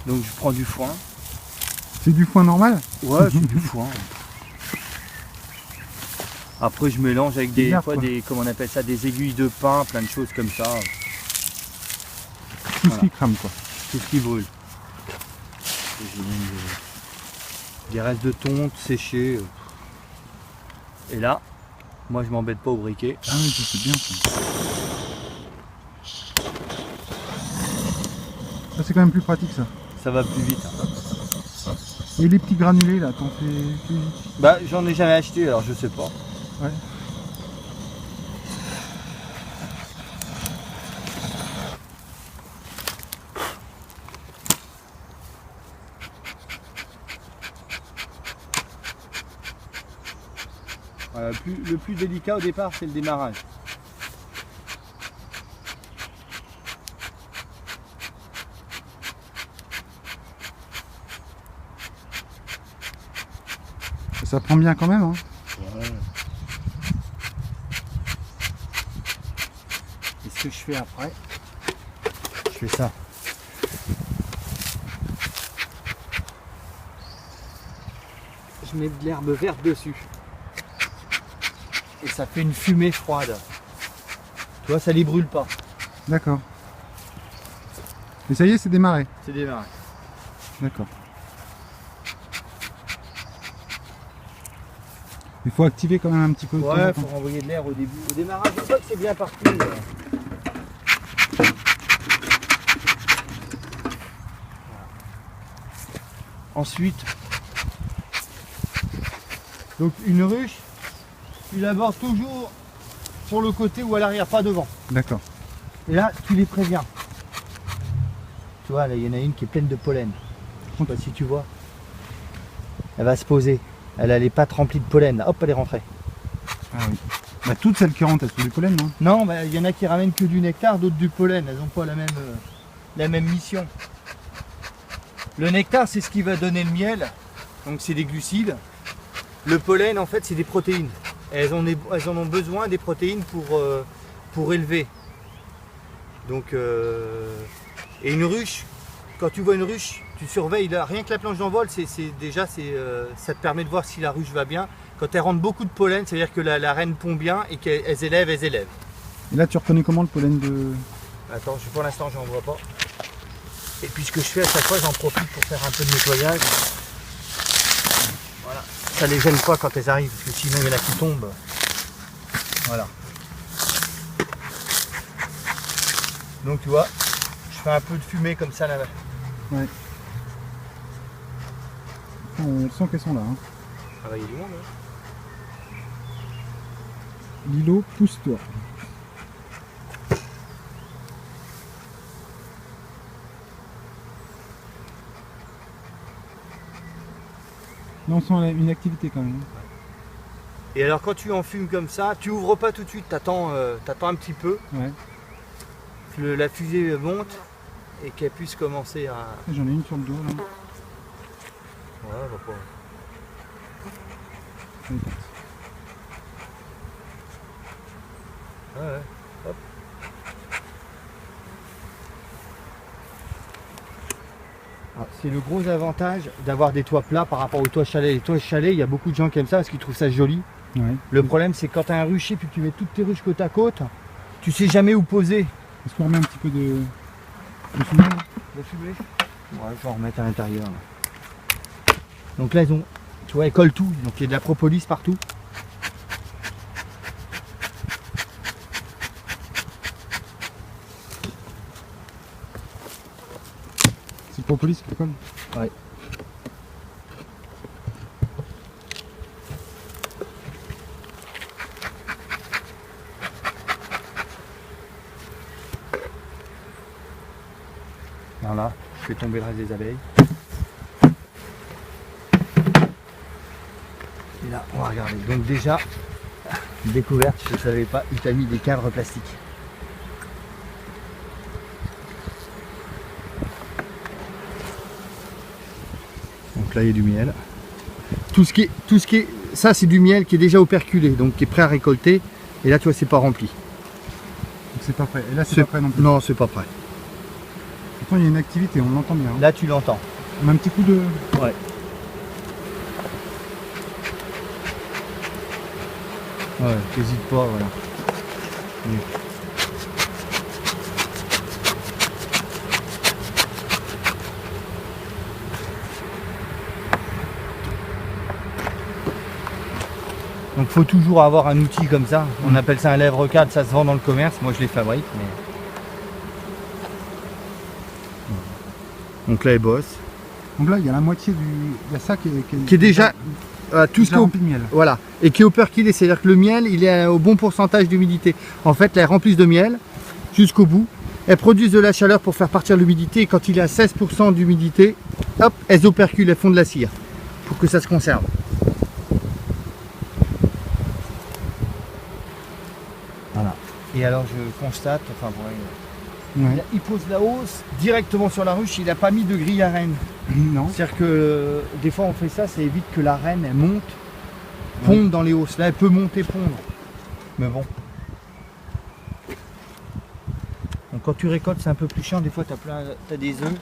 Donc je prends du foin. C'est du foin normal? Ouais, c'est du foin. Après je mélange avec des Merde, fois des, comment on appelle ça, des aiguilles de pin, plein de choses comme ça. Tout ce qui crame quoi. Tout ce qui brûle. J'ai même des restes de tonte séchés. Et là, moi je m'embête pas au briquet. Ah oui, ça c'est bien ça. Ça c'est quand même plus pratique ça. Ça va plus vite. Et les petits granulés là, t'en fais plus vite? Bah j'en ai jamais acheté alors je sais pas. Ouais. Voilà, le plus délicat au départ c'est le démarrage. Ça prend bien quand même hein. Ouais. Et ce que je fais après, je fais ça. Je mets de l'herbe verte dessus. Et ça fait une fumée froide. Tu vois, ça les brûle pas. D'accord. Et ça y est, c'est démarré. C'est démarré. D'accord. Il faut activer quand même un petit peu. Ouais, il faut renvoyer de l'air au début. Au démarrage, je vois que c'est bien parti. Ensuite, donc une ruche, tu l'abordes toujours sur le côté ou à l'arrière, pas devant. D'accord. Et là, tu les préviens. Tu vois, là, il y en a une qui est pleine de pollen. Je sais pas si tu vois. Elle va se poser. Elle a les pattes remplies de pollen. Là. Hop, elle est rentrée. Ah oui. Bah, toutes celles qui rentrent, elles sont du pollen, non? Non, bah, il y en a qui ramènent que du nectar, d'autres du pollen. Elles n'ont pas la même mission. Le nectar, c'est ce qui va donner le miel. Donc, c'est des glucides. Le pollen, en fait, c'est des protéines. Elles en ont besoin des protéines pour élever. Donc, et une ruche, quand tu vois une ruche, tu surveilles, là, rien que la planche d'envol, ça te permet de voir si la ruche va bien. Quand elle rentre beaucoup de pollen, ça veut dire que la reine pond bien et qu'elles élèvent, Et là, tu reconnais comment le pollen de... Attends, pour l'instant, j'en vois pas. Et puis ce que je fais à chaque fois, j'en profite pour faire un peu de nettoyage. Voilà. Ça les gêne pas quand elles arrivent, parce que sinon il y en a qui tombent. Voilà. Donc tu vois, je fais un peu de fumée comme ça là-bas. Ouais. On sent qu'elles sont là. Hein. Ah bah, il y a du monde, hein. Lilo, pousse-toi. Là, on sent une activité quand même. Et alors quand tu en fumes comme ça, tu ouvres pas tout de suite, t'attends un petit peu. Ouais. Que la fusée monte et qu'elle puisse commencer à... J'en ai une sur le dos là. Ouais, bah pas... Ouais, hop. C'est le gros avantage d'avoir des toits plats par rapport aux toits chalets. Les toits chalets, il y a beaucoup de gens qui aiment ça parce qu'ils trouvent ça joli. Ouais. Le problème, c'est quand tu as un rucher puis que tu mets toutes tes ruches côte à côte, tu sais jamais où poser. Est-ce qu'on remet un petit peu de fumée là? De fumée? Ouais, je vais en remettre à l'intérieur. Donc là, tu vois, elles collent tout. Donc il y a de la propolis partout. C'est le propolis qui colle? Ouais. Voilà, je fais tomber le reste des abeilles. Et là, on va regarder. Donc déjà, découverte, je ne savais pas, il t'a mis des cadres plastiques. Donc là, il y a du miel. Tout ce qui est, ça c'est du miel qui est déjà operculé, donc qui est prêt à récolter. Et là, tu vois, c'est pas rempli. Donc c'est pas prêt. Et là, c'est pas prêt non plus. Non, c'est pas prêt. pourtant il y a une activité, on l'entend bien. Là tu l'entends. On a un petit coup de... Ouais. Ouais, t'hésites pas, voilà. Donc faut toujours avoir un outil comme ça. On appelle ça un lèvre-cadre, ça se vend dans le commerce. Moi je les fabrique. Mais... Donc là il bosse. Donc là il y a la moitié du... Il y a ça qui Qui est déjà tout ce qui est rempli de miel. voilà, et qui est operculé, c'est-à-dire que le miel il est au bon pourcentage d'humidité. En fait, là, elles remplissent de miel jusqu'au bout. Elles produisent de la chaleur pour faire partir l'humidité. Et quand il est à 16% d'humidité, hop, elles operculent, elles font de la cire pour que ça se conserve. Voilà. Et alors je constate, enfin voilà, Ouais. il pose la hausse directement sur la ruche. Il n'a pas mis de grille à reine. Non. C'est-à-dire que des fois on fait ça, ça évite que la reine elle monte, ponde dans les hausses. Là elle peut monter, pondre. Mais bon. Donc quand tu récoltes c'est un peu plus chiant, des fois tu as des œufs.